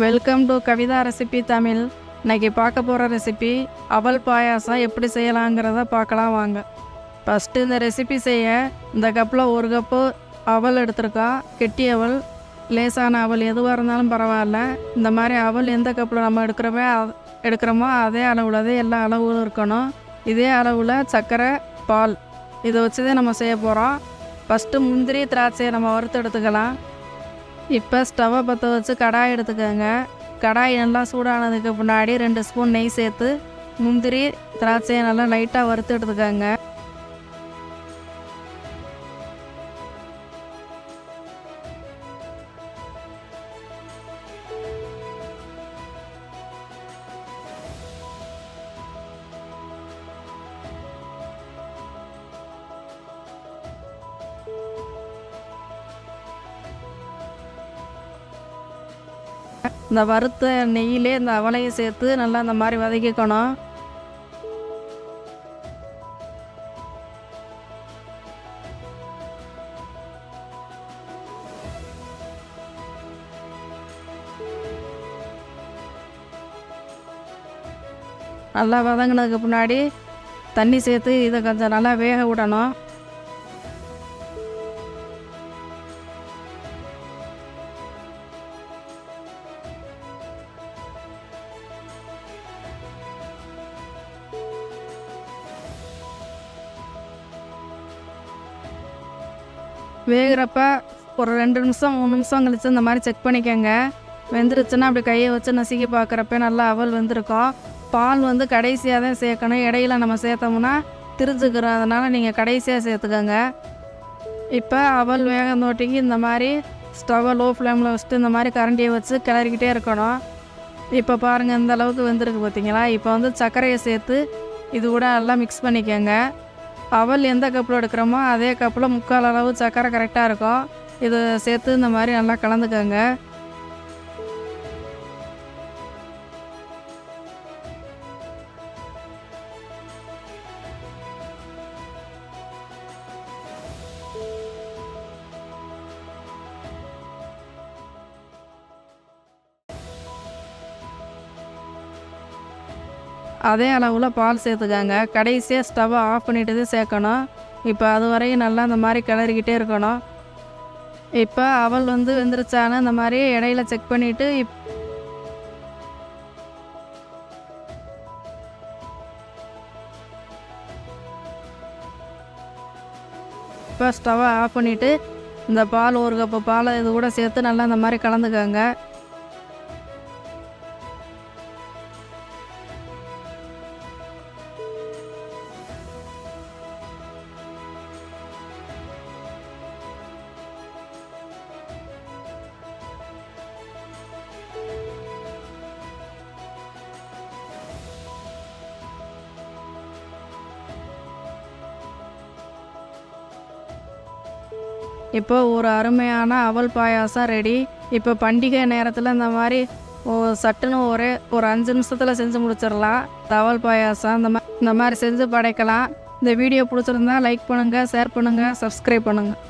Welcome to Kavitha recipe Tamil. இன்றைக்கி பார்க்க போகிற ரெசிபி அவல் பாயாசம் எப்படி செய்யலாங்கிறத பார்க்கலாம் வாங்க. ஃபஸ்ட்டு இந்த ரெசிபி செய்ய இந்த கப்பில் 1 கப்பு அவல் எடுத்துருக்கோம். கெட்டி அவல், லேசான அவல் எதுவாக இருந்தாலும் பரவாயில்ல. இந்த மாதிரி அவல் எந்த கப்பில் நம்ம எடுக்கிறோமோ அதே அளவில் தான் எல்லா அளவும் இருக்கணும். இதே அளவில் சர்க்கரை, பால் இதை வச்சு தான் நம்ம செய்ய போகிறோம். ஃபஸ்ட்டு முந்திரி, திராட்சையை நம்ம வறுத்து எடுத்துக்கலாம். இப்போ ஸ்டவ்வை பற்ற வச்சு கடாய் எடுத்துக்கோங்க. கடாய் நல்லா சூடானதுக்கு முன்னாடி 2 ஸ்பூன் நெய் சேர்த்து முந்திரி, திராட்சையை நல்லா லைட்டாக வறுத்து எடுத்துக்கோங்க. இந்த வறுத்த நெய்யிலே இந்த அவலையும் சேர்த்து நல்லா இந்த மாதிரி வதக்கிக்கணும். நல்லா வதங்கினதுக்கு முன்னாடி தண்ணி சேர்த்து இதை கொஞ்சம் நல்லா வேக விடணும். வேகிறப்ப ஒரு 2 நிமிஷம் 3 நிமிஷம் கழிச்சு இந்த மாதிரி செக் பண்ணிக்கோங்க. வெந்துருச்சுன்னா அப்படி கையை வச்சு நசுக்கி பார்க்குறப்ப நல்லா அவல் வெந்திருக்கும். பால் கடைசியாக தான் சேர்க்கணும். இடையில நம்ம சேர்த்தோம்னா திரிஞ்சுக்கிறதுனால நீங்கள் கடைசியாக சேர்த்துக்கோங்க. இப்போ அவல் வேக நோட்டிக்கு இந்த மாதிரி ஸ்டவ்வை லோ ஃப்ளேமில் வச்சுட்டு இந்த மாதிரி கரண்டியை வச்சு கிளறிக்கிட்டே இருக்கணும். இப்போ பாருங்கள் இந்த அளவுக்கு வெந்திருக்கு பார்த்தீங்களா. இப்போ சர்க்கரையை சேர்த்து இது கூட நல்லா மிக்ஸ் பண்ணிக்கோங்க. அவல் எந்த கப்பில் எடுக்கிறோமோ அதே கப்பில் 3/4 அளவு சர்க்கரை கரெக்டாக இருக்கும். இதை சேர்த்து இந்த மாதிரி நல்லா கலந்துக்கோங்க. அதே அளவில் பால் சேர்த்துக்கோங்க. கடைசியாக ஸ்டவ்வை ஆஃப் பண்ணிட்டு தான் சேர்க்கணும். இப்போ அது வரையும் நல்லா இந்த மாதிரி கிளறிக்கிட்டே இருக்கணும். இப்போ அவல் வெந்துருச்சான்னு இந்த மாதிரி இடையில செக் பண்ணிவிட்டு இப்போ ஸ்டவ்வை ஆஃப் பண்ணிவிட்டு இந்த பால் 1 கப்பு பாலை இது கூட சேர்த்து நல்லா இந்த மாதிரி கலந்துக்கோங்க. இப்போ ஒரு அருமையான அவல் பாயாசம் ரெடி. இப்போ பண்டிகை நேரத்தில் இந்த மாதிரி சட்டுன்னு ஒரு 5 நிமிஷத்தில் செஞ்சு முடிச்சிடலாம். அவல் பாயாசம் இந்த மாதிரி செஞ்சு படைக்கலாம். இந்த வீடியோ பிடிச்சிருந்தா லைக் பண்ணுங்கள், ஷேர் பண்ணுங்கள், சப்ஸ்கிரைப் பண்ணுங்கள்.